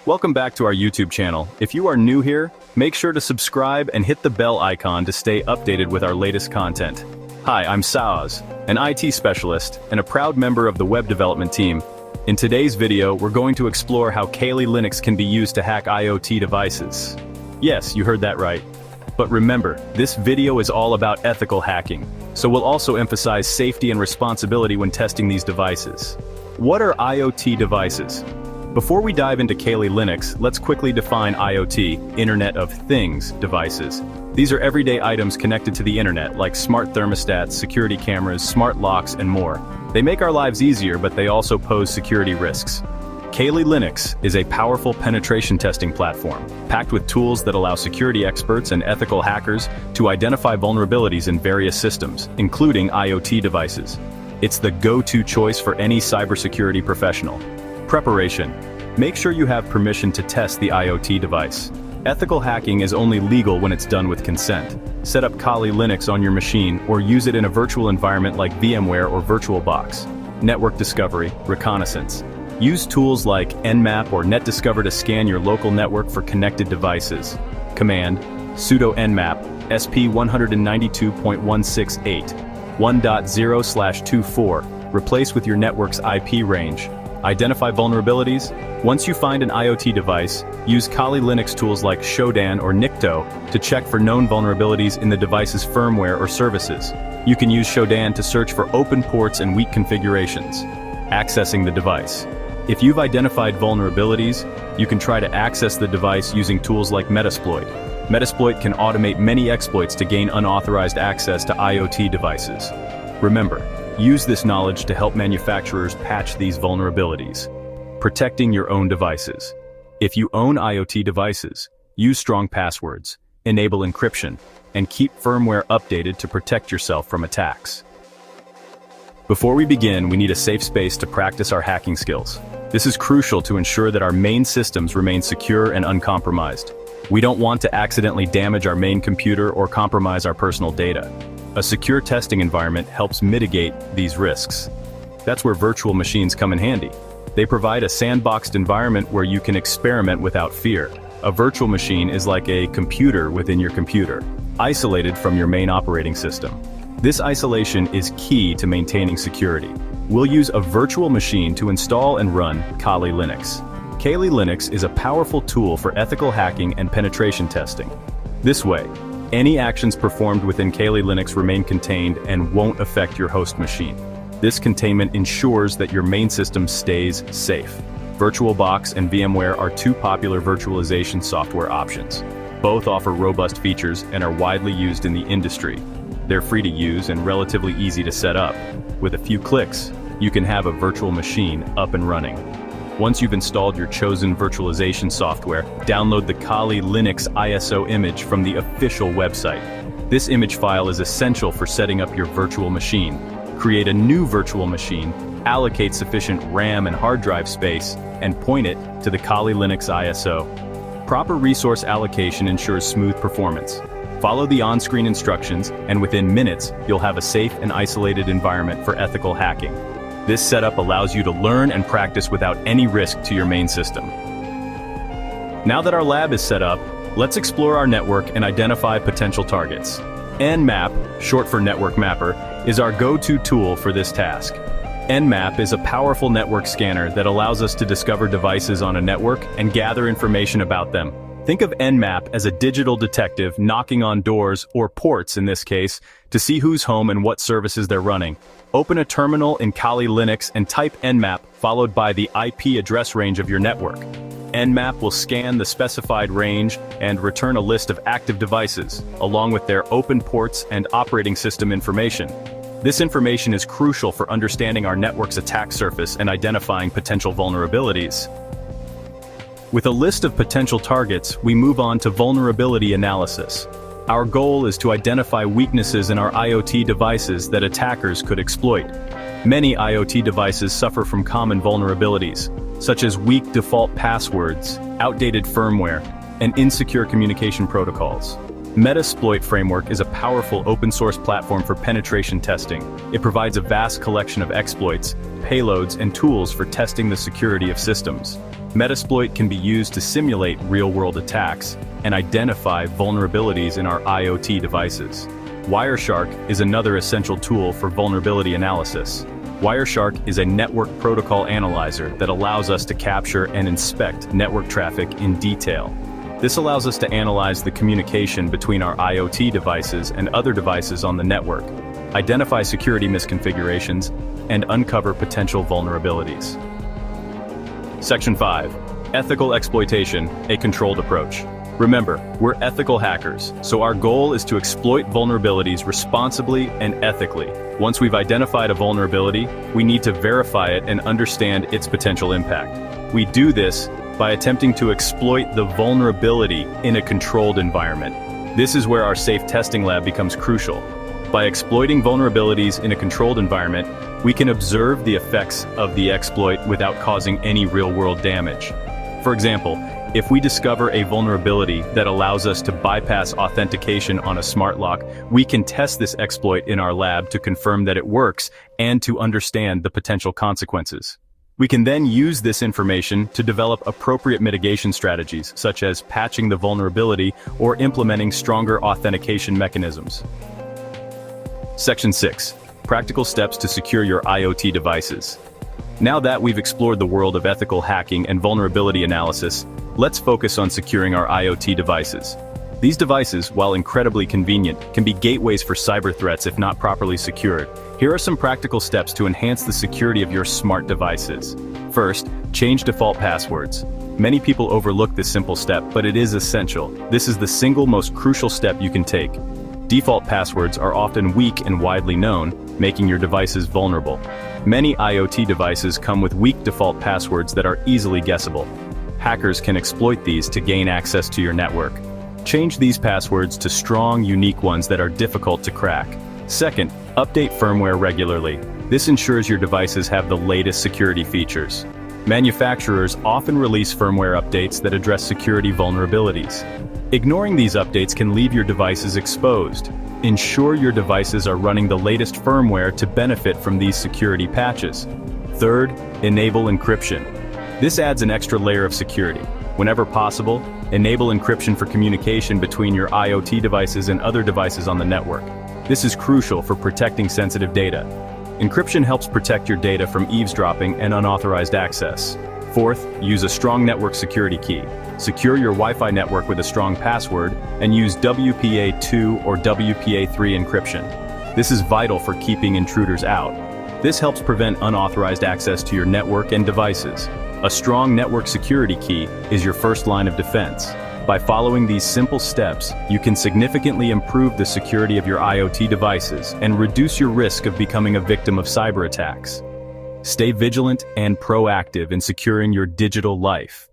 Welcome back to our YouTube channel. If you are new here, make sure to subscribe and hit the bell icon to stay updated with our latest content. Hi, I'm Saaz, an IT specialist and a proud member of the web development team. In today's video, we're going to explore how Kali Linux can be used to hack IoT devices. Yes, you heard that right. But remember, this video is all about ethical hacking, so we'll also emphasize safety and responsibility when testing these devices. What are IoT devices? Before we dive into Kali Linux, let's quickly define IoT, Internet of Things, devices. These are everyday items connected to the internet, like smart thermostats, security cameras, smart locks, and more. They make our lives easier, but they also pose security risks. Kali Linux is a powerful penetration testing platform, packed with tools that allow security experts and ethical hackers to identify vulnerabilities in various systems, including IoT devices. It's the go-to choice for any cybersecurity professional. Preparation. Make sure you have permission to test the IoT device. Ethical hacking is only legal when it's done with consent. Set up Kali Linux on your machine or use it in a virtual environment like VMware or VirtualBox. Network discovery, reconnaissance. Use tools like Nmap or NetDiscover to scan your local network for connected devices. Command, sudo nmap, sp192.168, 1.0/24, replace with your network's IP range. Identify vulnerabilities. Once you find an IoT device, use Kali Linux tools like Shodan or Nikto to check for known vulnerabilities in the device's firmware or services. You can use Shodan to search for open ports and weak configurations. Accessing the device. If you've identified vulnerabilities, you can try to access the device using tools like Metasploit. Metasploit can automate many exploits to gain unauthorized access to IoT devices. Remember, use this knowledge to help manufacturers patch these vulnerabilities. Protecting your own devices. If you own IoT devices, use strong passwords, enable encryption, and keep firmware updated to protect yourself from attacks. Before we begin, we need a safe space to practice our hacking skills. This is crucial to ensure that our main systems remain secure and uncompromised. We don't want to accidentally damage our main computer or compromise our personal data. A secure testing environment helps mitigate these risks. That's where virtual machines come in handy. They provide a sandboxed environment where you can experiment without fear. A virtual machine is like a computer within your computer, isolated from your main operating system. This isolation is key to maintaining security. We'll use a virtual machine to install and run Kali Linux. Kali Linux is a powerful tool for ethical hacking and penetration testing. This way, any actions performed within Kali Linux remain contained and won't affect your host machine. This containment ensures that your main system stays safe. VirtualBox and VMware are two popular virtualization software options. Both offer robust features and are widely used in the industry. They're free to use and relatively easy to set up. With a few clicks, you can have a virtual machine up and running. Once you've installed your chosen virtualization software, download the Kali Linux ISO image from the official website. This image file is essential for setting up your virtual machine. Create a new virtual machine, allocate sufficient RAM and hard drive space, and point it to the Kali Linux ISO. Proper resource allocation ensures smooth performance. Follow the on-screen instructions, and within minutes, you'll have a safe and isolated environment for ethical hacking. This setup allows you to learn and practice without any risk to your main system. Now that our lab is set up, let's explore our network and identify potential targets. Nmap, short for Network Mapper, is our go-to tool for this task. Nmap is a powerful network scanner that allows us to discover devices on a network and gather information about them. Think of Nmap as a digital detective knocking on doors, or ports in this case, to see who's home and what services they're running. Open a terminal in Kali Linux and type Nmap followed by the IP address range of your network. Nmap will scan the specified range and return a list of active devices, along with their open ports and operating system information. This information is crucial for understanding our network's attack surface and identifying potential vulnerabilities. With a list of potential targets, we move on to vulnerability analysis. Our goal is to identify weaknesses in our IoT devices that attackers could exploit. Many IoT devices suffer from common vulnerabilities, such as weak default passwords, outdated firmware, and insecure communication protocols. Metasploit framework is a powerful open-source platform for penetration testing. It provides a vast collection of exploits, payloads, and tools for testing the security of systems. Metasploit can be used to simulate real-world attacks and identify vulnerabilities in our IoT devices. Wireshark is another essential tool for vulnerability analysis. Wireshark is a network protocol analyzer that allows us to capture and inspect network traffic in detail. This allows us to analyze the communication between our IoT devices and other devices on the network, identify security misconfigurations, and uncover potential vulnerabilities. Section 5. Ethical exploitation, a controlled approach. Remember, we're ethical hackers, so our goal is to exploit vulnerabilities responsibly and ethically. Once we've identified a vulnerability, we need to verify it and understand its potential impact. We do this by attempting to exploit the vulnerability in a controlled environment. This is where our safe testing lab becomes crucial. By exploiting vulnerabilities in a controlled environment, we can observe the effects of the exploit without causing any real-world damage. For example, if we discover a vulnerability that allows us to bypass authentication on a smart lock, we can test this exploit in our lab to confirm that it works and to understand the potential consequences. We can then use this information to develop appropriate mitigation strategies, such as patching the vulnerability or implementing stronger authentication mechanisms. Section 6. Practical steps to secure your IoT devices. Now that we've explored the world of ethical hacking and vulnerability analysis, let's focus on securing our IoT devices. These devices, while incredibly convenient, can be gateways for cyber threats if not properly secured. Here are some practical steps to enhance the security of your smart devices. First, change default passwords. Many people overlook this simple step, but it is essential. This is the single most crucial step you can take. Default passwords are often weak and widely known, making your devices vulnerable. Many IoT devices come with weak default passwords that are easily guessable. Hackers can exploit these to gain access to your network. Change these passwords to strong, unique ones that are difficult to crack. Second, update firmware regularly. This ensures your devices have the latest security features. Manufacturers often release firmware updates that address security vulnerabilities. Ignoring these updates can leave your devices exposed. Ensure your devices are running the latest firmware to benefit from these security patches. Third, enable encryption. This adds an extra layer of security. Whenever possible, enable encryption for communication between your IoT devices and other devices on the network. This is crucial for protecting sensitive data. Encryption helps protect your data from eavesdropping and unauthorized access. Fourth, use a strong network security key. Secure your Wi-Fi network with a strong password and use WPA2 or WPA3 encryption. This is vital for keeping intruders out. This helps prevent unauthorized access to your network and devices. A strong network security key is your first line of defense. By following these simple steps, you can significantly improve the security of your IoT devices and reduce your risk of becoming a victim of cyber attacks. Stay vigilant and proactive in securing your digital life.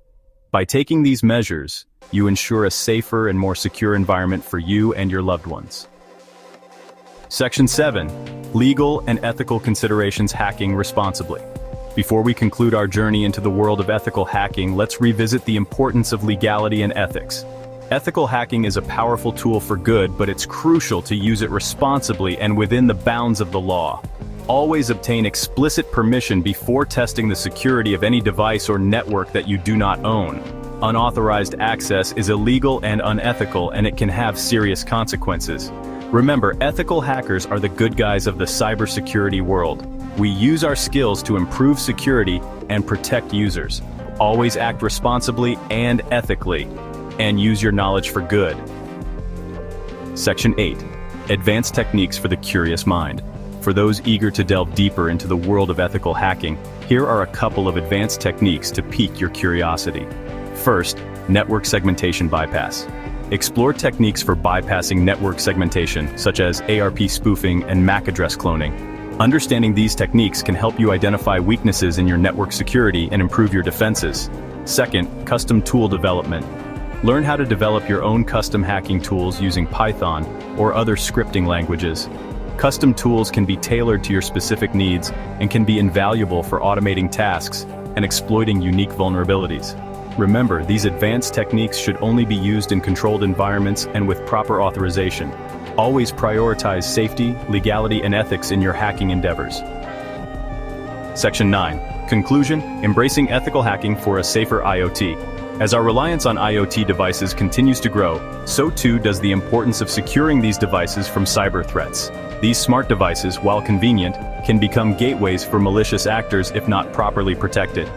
By taking these measures, you ensure a safer and more secure environment for you and your loved ones. Section 7. Legal and ethical considerations hacking responsibly. Before we conclude our journey into the world of ethical hacking, let's revisit the importance of legality and ethics. Ethical hacking is a powerful tool for good, but it's crucial to use it responsibly and within the bounds of the law. Always obtain explicit permission before testing the security of any device or network that you do not own. Unauthorized access is illegal and unethical, and it can have serious consequences. Remember, ethical hackers are the good guys of the cybersecurity world. We use our skills to improve security and protect users. Always act responsibly and ethically, and use your knowledge for good. Section 8. Advanced techniques for the curious mind. For those eager to delve deeper into the world of ethical hacking, here are a couple of advanced techniques to pique your curiosity. First, network segmentation bypass. Explore techniques for bypassing network segmentation, such as ARP spoofing and MAC address cloning. Understanding these techniques can help you identify weaknesses in your network security and improve your defenses. Second, custom tool development. Learn how to develop your own custom hacking tools using Python or other scripting languages. Custom tools can be tailored to your specific needs and can be invaluable for automating tasks and exploiting unique vulnerabilities. Remember, these advanced techniques should only be used in controlled environments and with proper authorization. Always prioritize safety, legality, and ethics in your hacking endeavors. Section 9. Conclusion: embracing ethical hacking for a safer IoT. As our reliance on IoT devices continues to grow, so too does the importance of securing these devices from cyber threats. These smart devices, while convenient, can become gateways for malicious actors if not properly protected.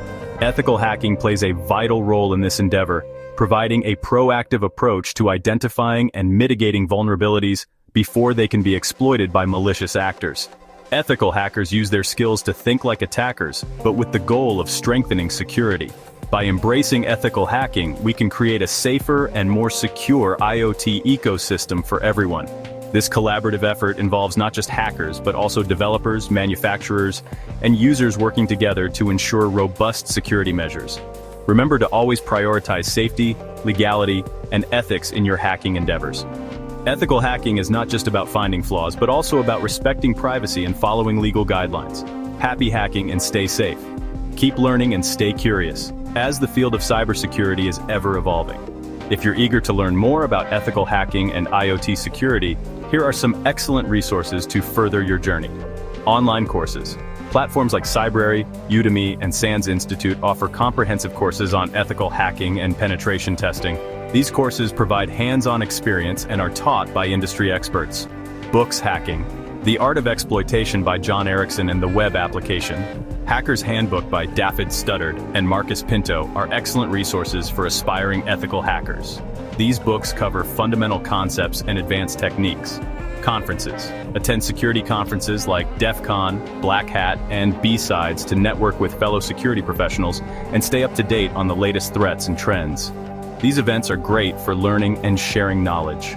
Ethical hacking plays a vital role in this endeavor, providing a proactive approach to identifying and mitigating vulnerabilities before they can be exploited by malicious actors. Ethical hackers use their skills to think like attackers, but with the goal of strengthening security. By embracing ethical hacking, we can create a safer and more secure IoT ecosystem for everyone. This collaborative effort involves not just hackers, but also developers, manufacturers, and users working together to ensure robust security measures. Remember to always prioritize safety, legality, and ethics in your hacking endeavors. Ethical hacking is not just about finding flaws, but also about respecting privacy and following legal guidelines. Happy hacking and stay safe. Keep learning and stay curious, as the field of cybersecurity is ever evolving. If you're eager to learn more about ethical hacking and IoT security, here are some excellent resources to further your journey. Online courses. Platforms like Cybrary, Udemy, and SANS Institute offer comprehensive courses on ethical hacking and penetration testing. These courses provide hands-on experience and are taught by industry experts. Books: Hacking, The Art of Exploitation by John Erickson and the Web Application, Hacker's Handbook by David Studdard and Marcus Pinto are excellent resources for aspiring ethical hackers. These books cover fundamental concepts and advanced techniques. Conferences. Attend security conferences like DEF CON, Black Hat, and B-Sides to network with fellow security professionals and stay up to date on the latest threats and trends. These events are great for learning and sharing knowledge.